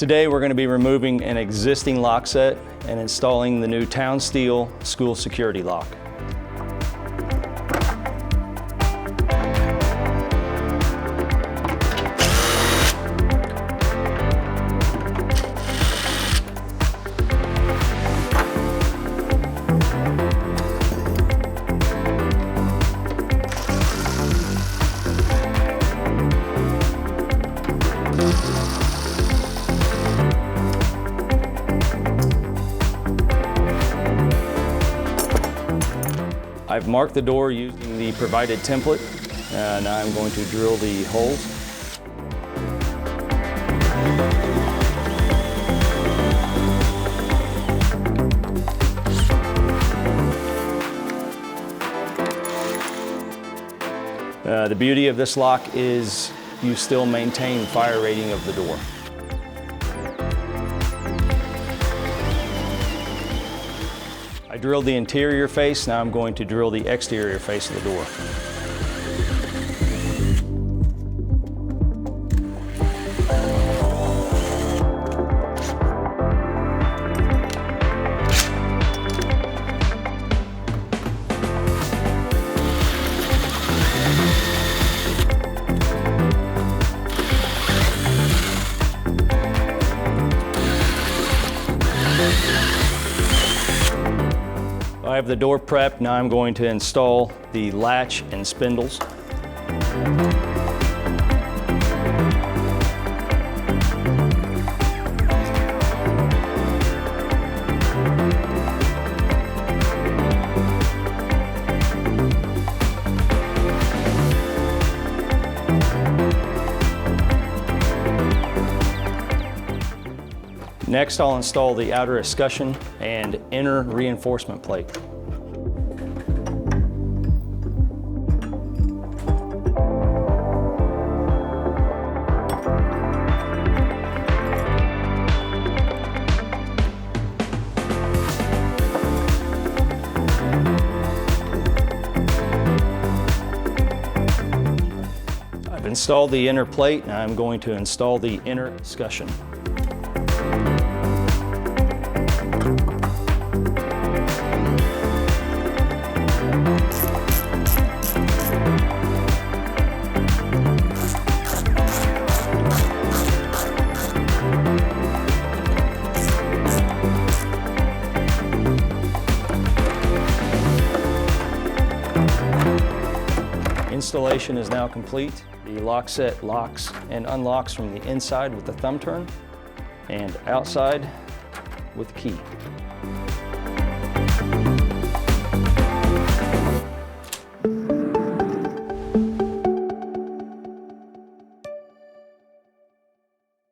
Today we're going to be removing an existing lock set and installing the new TownSteel school security lock. I've marked the door using the provided template, and now I'm going to drill the holes. The beauty of this lock is you still maintain fire rating of the door. I drilled the interior face, now I'm going to drill the exterior face of the door. I have the door prepped, now I'm going to install the latch and spindles. Next, I'll install the outer escutcheon and inner reinforcement plate. I've installed the inner plate, and I'm going to install the inner escutcheon. Installation is now complete. The lock set locks and unlocks from the inside with the thumb turn and outside with the key.